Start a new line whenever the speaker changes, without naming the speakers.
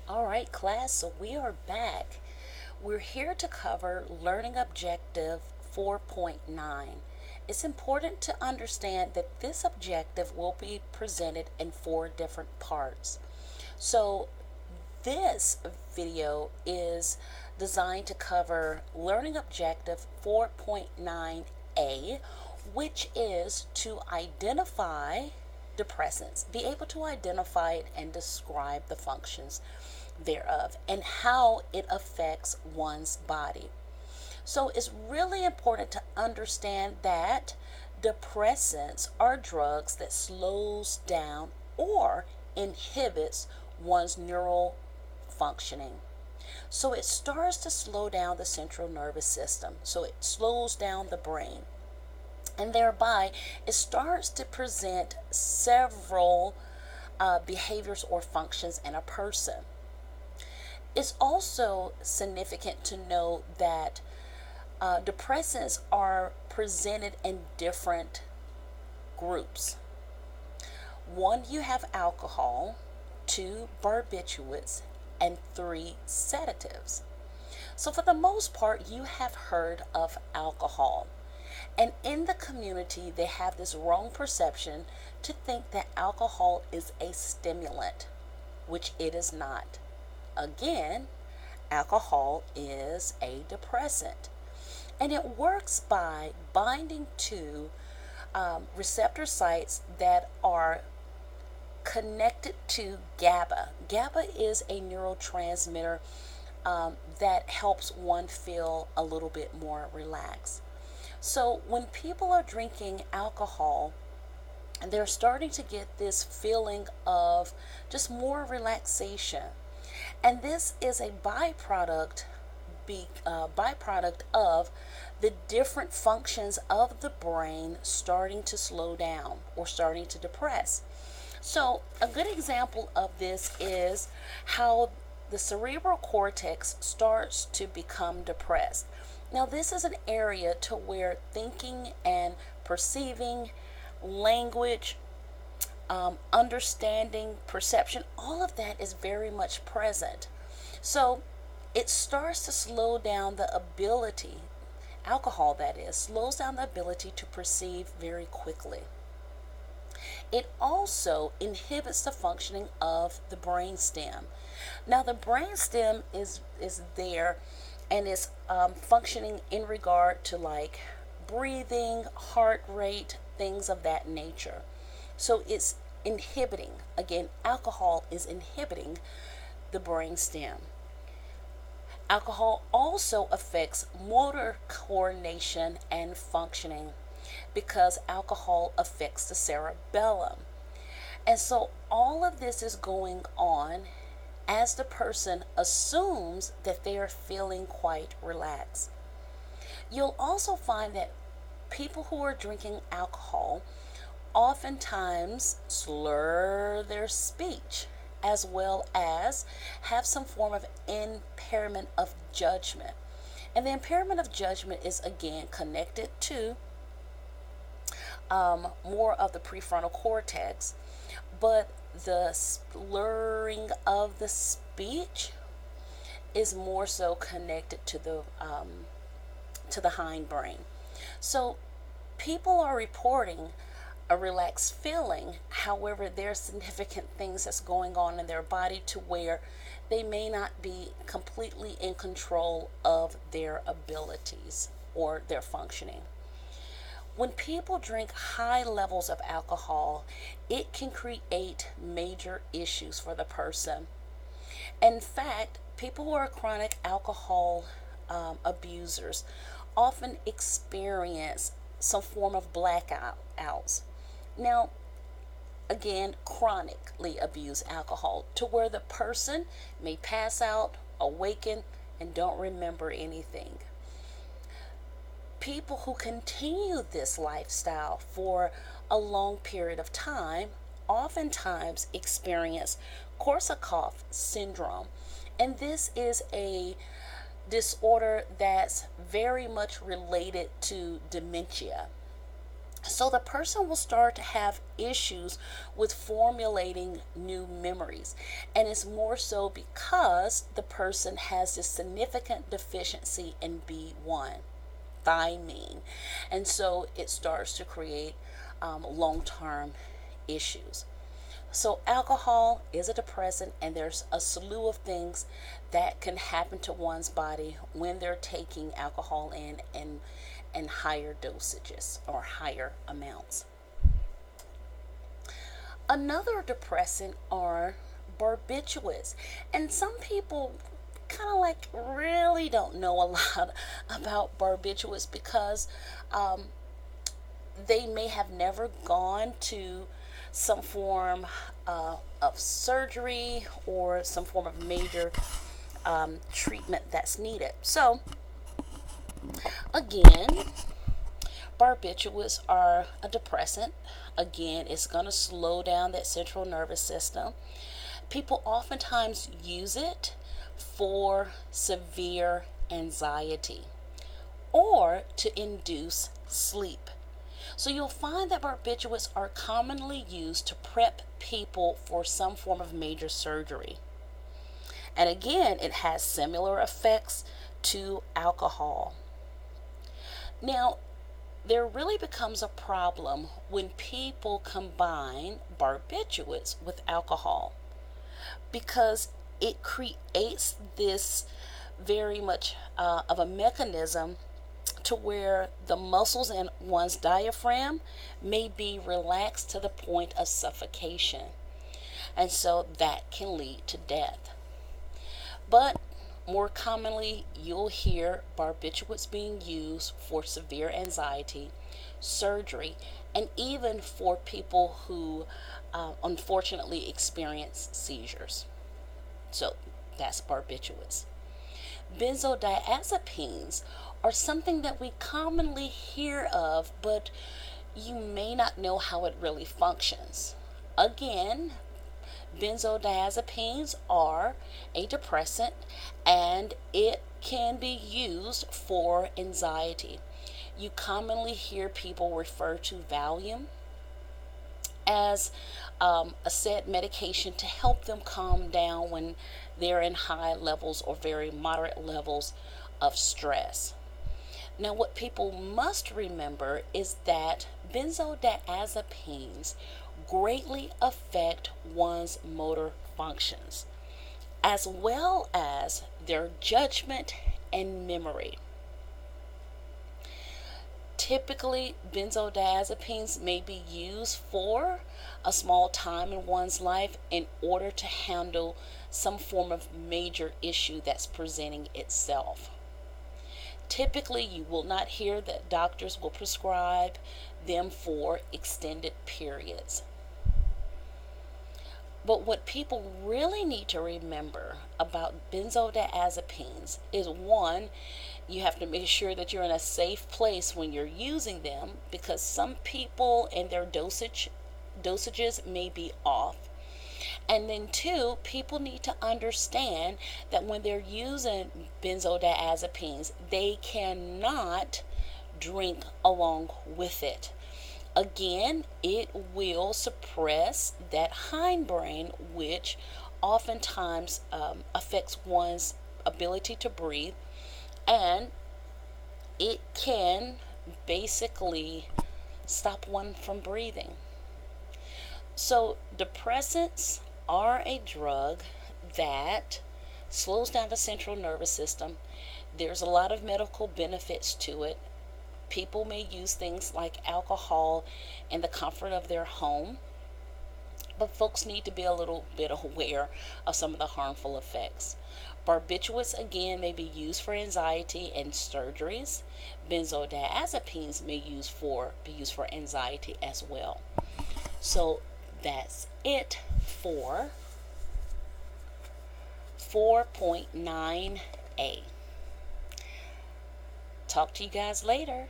All right, class, so we are back. We're here to cover Learning Objective 4.9. It's important to understand that this objective will be presented in four different parts. So, this video is designed to cover Learning Objective 4.9a, which is to identify depressants, be able to identify it and describe the functions thereof and how it affects one's body. So it's really important to understand that depressants are drugs that slows down or inhibits one's neural functioning. So it starts to slow down the central nervous system. So it slows down the brain. And thereby, it starts to present several behaviors or functions in a person. It's also significant to know that depressants are presented in different groups. One, you have alcohol, two, barbiturates, and three, sedatives. So, for the most part, you have heard of alcohol. And in the community, they have this wrong perception to think that alcohol is a stimulant, which it is not. Again, alcohol is a depressant. And it works by binding to receptor sites that are connected to GABA. GABA is a neurotransmitter that helps one feel a little bit more relaxed. So when people are drinking alcohol, they're starting to get this feeling of just more relaxation. And this is a byproduct of the different functions of the brain starting to slow down or starting to depress. So, a good example of this is how the cerebral cortex starts to become depressed. Now, this is an area to where thinking and perceiving, language, understanding, perception, all of that is very much present. So, it starts to slow down the ability, alcohol that is, slows down the ability to perceive very quickly. It also inhibits the functioning of the brainstem. Now, the brainstem is there and is functioning in regard to like breathing, heart rate, things of that nature. So it's inhibiting. Again, alcohol is inhibiting the brainstem. Alcohol also affects motor coordination and functioning because alcohol affects the cerebellum. And so all of this is going on as the person assumes that they are feeling quite relaxed. You'll also find that people who are drinking alcohol oftentimes slur their speech as well as have some form of impairment of judgment. And the impairment of judgment is again connected to more of the prefrontal cortex, but the slurring of the speech is more so connected to the hindbrain. So people are reporting a relaxed feeling. However, there's significant things that's going on in their body to where they may not be completely in control of their abilities or their functioning. When people drink high levels of alcohol, it can create major issues for the person. In fact, people who are chronic alcohol abusers often experience some form of blackouts. Now, again, chronically abuse alcohol to where the person may pass out, awaken, and don't remember anything. People who continue this lifestyle for a long period of time oftentimes experience Korsakoff syndrome. And this is a disorder that's very much related to dementia. So the person will start to have issues with formulating new memories. And it's more so because the person has this significant deficiency in B1, thymine. And so it starts to create long term issues. So, alcohol is a depressant, and there's a slew of things that can happen to one's body when they're taking alcohol in higher dosages or higher amounts. Another depressant are barbiturates, and some people kind of like really don't know a lot about barbiturates because um, they may have never gone to some form of surgery or some form of major treatment that's needed. So, again, barbiturates are a depressant. Again, it's going to slow down that central nervous system. People oftentimes use it for severe anxiety or to induce sleep. So you'll find that barbiturates are commonly used to prep people for some form of major surgery. And again, it has similar effects to alcohol. Now, there really becomes a problem when people combine barbiturates with alcohol because it creates this very much of a mechanism to where the muscles in one's diaphragm may be relaxed to the point of suffocation. And so that can lead to death. But more commonly, you'll hear barbiturates being used for severe anxiety, surgery, and even for people who unfortunately experience seizures. So that's barbiturates. Benzodiazepines are something that we commonly hear of, but you may not know how it really functions. Again, benzodiazepines are a depressant and it can be used for anxiety. You commonly hear people refer to Valium as a said medication to help them calm down when they're in high levels or very moderate levels of stress. Now, what people must remember is that benzodiazepines greatly affect one's motor functions, as well as their judgment and memory. Typically, benzodiazepines may be used for a small time in one's life in order to handle some form of major issue that's presenting itself. Typically, you will not hear that doctors will prescribe them for extended periods. But what people really need to remember about benzodiazepines is one, you have to make sure that you're in a safe place when you're using them because some people and their dosages may be off. And then two, people need to understand that when they're using benzodiazepines, they cannot drink along with it. Again, it will suppress that hindbrain, which oftentimes affects one's ability to breathe, and it can basically stop one from breathing. So, depressants are a drug that slows down the central nervous system. There's a lot of medical benefits to it. People may use things like alcohol in the comfort of their home, but folks need to be a little bit aware of some of the harmful effects. Barbiturates again may be used for anxiety and surgeries. Benzodiazepines may be used for anxiety as well. So that's it for 4.9a. Talk to you guys later.